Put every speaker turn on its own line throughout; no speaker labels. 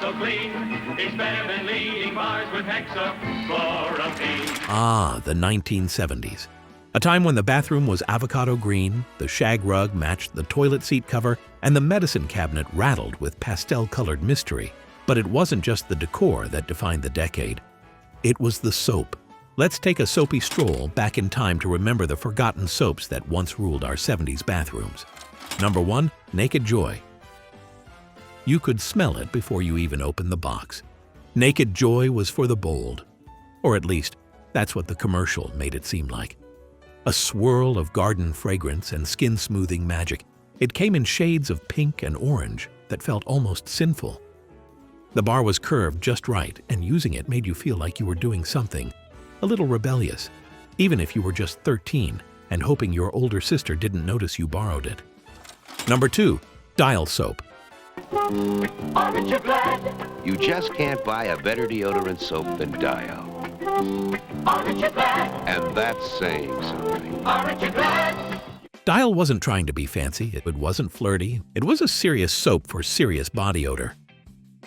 so clean. It's better than leading bars with hexachloropine.
Ah, the 1970s. A time when the bathroom was avocado green, the shag rug matched the toilet seat cover, and the medicine cabinet rattled with pastel-colored mystery. But it wasn't just the decor that defined the decade. It was the soap. Let's take a soapy stroll back in time to remember the forgotten soaps that once ruled our 70s bathrooms. Number 1, Naked Joy. You could smell it before you even opened the box. Naked Joy was for the bold. Or at least, that's what the commercial made it seem like. A swirl of garden fragrance and skin-smoothing magic. It came in shades of pink and orange that felt almost sinful. The bar was curved just right, and using it made you feel like you were doing something a little rebellious, even if you were just 13 and hoping your older sister didn't notice you borrowed it. Number 2, Dial Soap.
Aren't you glad?
You just can't buy a better deodorant soap than Dial.
Aren't you glad?
And that's saying something.
Aren't you glad?
Dial wasn't trying to be fancy, it wasn't flirty, it was a serious soap for serious body odor.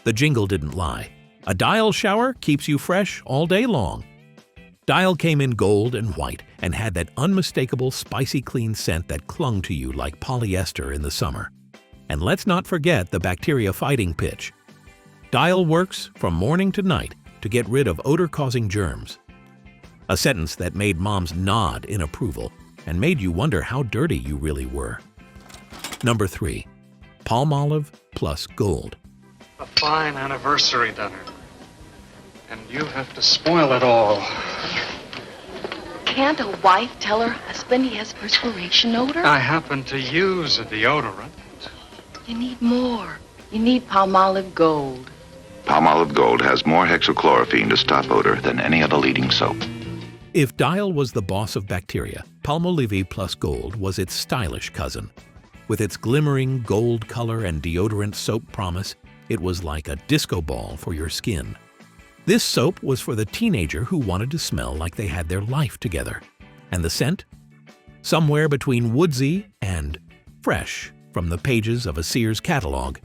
The jingle didn't lie. A Dial shower keeps you fresh all day long. Dial came in gold and white and had that unmistakable spicy clean scent that clung to you like polyester in the summer. And let's not forget the bacteria fighting pitch. Dial works from morning to night to get rid of odor-causing germs. A sentence that made moms nod in approval and made you wonder how dirty you really were. Number 3, Palmolive plus Gold.
A fine anniversary dinner. And you have to spoil it all.
Can't a wife tell her husband he has perspiration odor?
I happen to use a deodorant.
You need more. You need Palmolive Gold.
Palmolive Gold has more hexachlorophene to stop odor than any other leading soap.
If Dial was the boss of bacteria, Palmolive plus Gold was its stylish cousin. With its glimmering gold color and deodorant soap promise, it was like a disco ball for your skin. This soap was for the teenager who wanted to smell like they had their life together. And the scent? Somewhere between woodsy and fresh from the pages of a Sears catalog.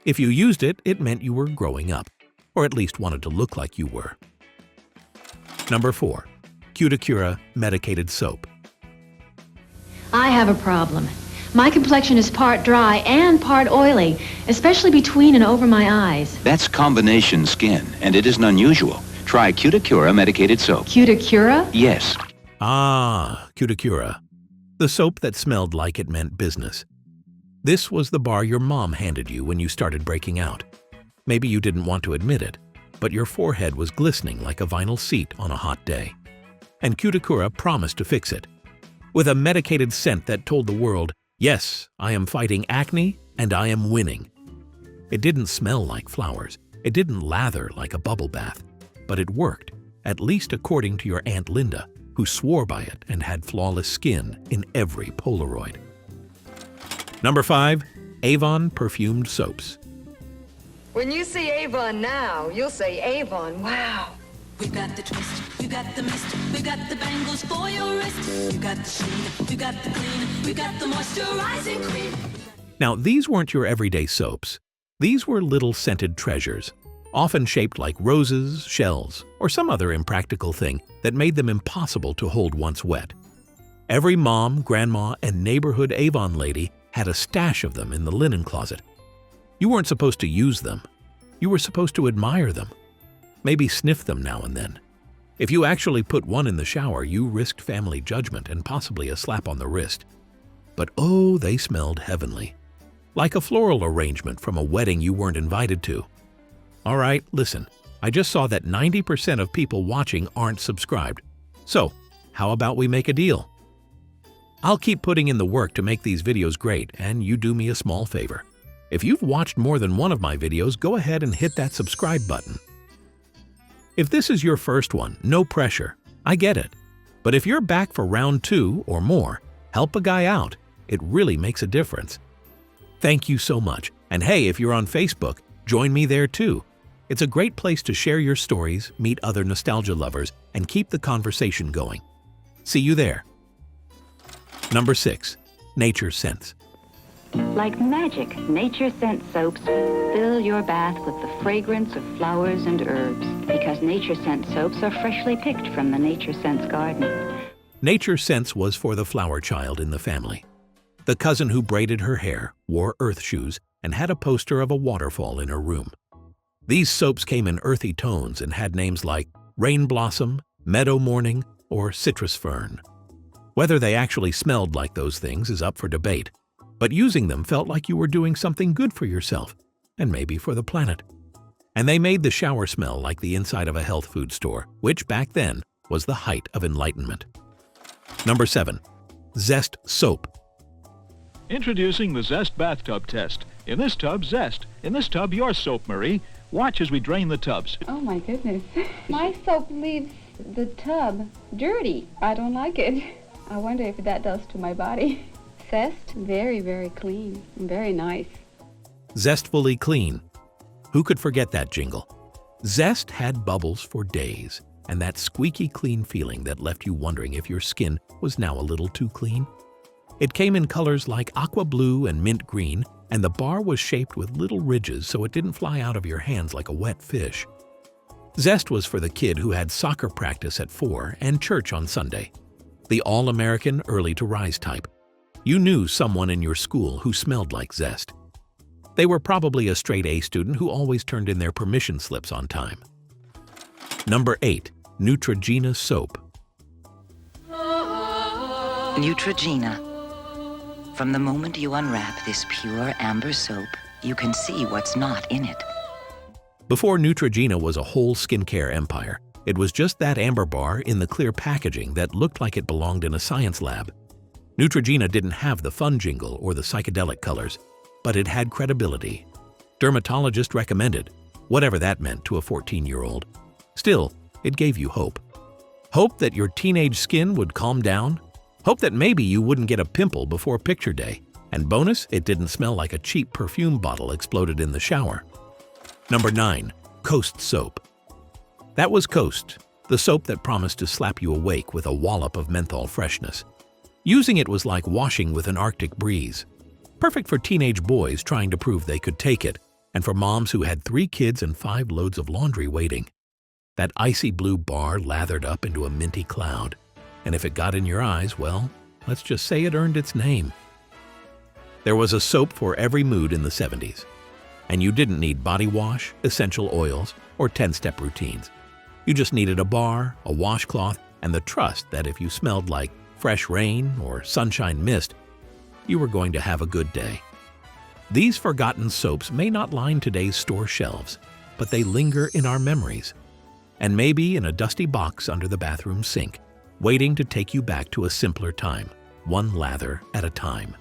If you used it, it meant you were growing up, or at least wanted to look like you were. Number 4, Cuticura Medicated Soap.
I have a problem. My complexion is part dry and part oily, especially between and over my eyes.
That's combination skin, and it isn't unusual. Try Cuticura Medicated Soap.
Cuticura?
Yes.
Ah, Cuticura. The soap that smelled like it meant business. This was the bar your mom handed you when you started breaking out. Maybe you didn't want to admit it, but your forehead was glistening like a vinyl seat on a hot day. And Cuticura promised to fix it. With a medicated scent that told the world, yes, I am fighting acne and I am winning. It didn't smell like flowers. It didn't lather like a bubble bath. But it worked, at least according to your Aunt Linda, who swore by it and had flawless skin in every Polaroid. Number 5, Avon Perfumed Soaps.
When you see Avon now, you'll say Avon, wow.
We got the twist, we got the mist, we got the bangles for your wrist. We got the sheen, we got the clean, we got the moisturizing cream.
Now, these weren't your everyday soaps. These were little scented treasures, often shaped like roses, shells, or some other impractical thing that made them impossible to hold once wet. Every mom, grandma, and neighborhood Avon lady had a stash of them in the linen closet. You weren't supposed to use them. You were supposed to admire them. Maybe sniff them now and then. If you actually put one in the shower, you risked family judgment and possibly a slap on the wrist. But oh, they smelled heavenly. Like a floral arrangement from a wedding you weren't invited to. All right, listen, I just saw that 90% of people watching aren't subscribed. So, how about we make a deal? I'll keep putting in the work to make these videos great, and you do me a small favor. If you've watched more than one of my videos, go ahead and hit that subscribe button. If this is your first one, no pressure. I get it. But if you're back for round 2 or more, help a guy out. It really makes a difference. Thank you so much. And hey, if you're on Facebook, join me there too. It's a great place to share your stories, meet other nostalgia lovers, and keep the conversation going. See you there. Number 6, Nature Scents.
Like magic, nature scent soaps fill your bath with the fragrance of flowers and herbs, because nature scent soaps are freshly picked from the Nature Scents garden.
Nature Scents was for the flower child in the family. The cousin who braided her hair, wore earth shoes, and had a poster of a waterfall in her room. These soaps came in earthy tones and had names like Rain Blossom, Meadow Morning, or Citrus Fern. Whether they actually smelled like those things is up for debate, but using them felt like you were doing something good for yourself, and maybe for the planet. And they made the shower smell like the inside of a health food store, which back then was the height of enlightenment. Number 7. Zest Soap.
Introducing the Zest Bathtub Test. In this tub, Zest. In this tub, your soap, Marie. Watch as we drain the tubs.
Oh, my goodness. My soap leaves the tub dirty. I don't like it. I wonder if that does to my body. Zest, very, very clean and very nice.
Zestfully clean. Who could forget that jingle? Zest had bubbles for days, and that squeaky clean feeling that left you wondering if your skin was now a little too clean. It came in colors like aqua blue and mint green, and the bar was shaped with little ridges so it didn't fly out of your hands like a wet fish. Zest was for the kid who had soccer practice at 4 and church on Sunday. The all-American early-to-rise type. You knew someone in your school who smelled like Zest. They were probably a straight A student who always turned in their permission slips on time. Number 8. Neutrogena Soap.
Neutrogena. From the moment you unwrap this pure amber soap, you can see what's not in it.
Before Neutrogena was a whole skincare empire, it was just that amber bar in the clear packaging that looked like it belonged in a science lab. Neutrogena didn't have the fun jingle or the psychedelic colors, but it had credibility. Dermatologist recommended, whatever that meant to a 14-year-old. Still, it gave you hope. Hope that your teenage skin would calm down. Hope that maybe you wouldn't get a pimple before picture day. And bonus, it didn't smell like a cheap perfume bottle exploded in the shower. Number 9. Coast Soap. That was Coast, the soap that promised to slap you awake with a wallop of menthol freshness. Using it was like washing with an Arctic breeze. Perfect for teenage boys trying to prove they could take it, and for moms who had 3 kids and 5 loads of laundry waiting. That icy blue bar lathered up into a minty cloud, and if it got in your eyes, well, let's just say it earned its name. There was a soap for every mood in the 70s, and you didn't need body wash, essential oils, or 10-step routines. You just needed a bar, a washcloth, and the trust that if you smelled like fresh rain or sunshine mist, you were going to have a good day. These forgotten soaps may not line today's store shelves, but they linger in our memories, and maybe in a dusty box under the bathroom sink, waiting to take you back to a simpler time, one lather at a time.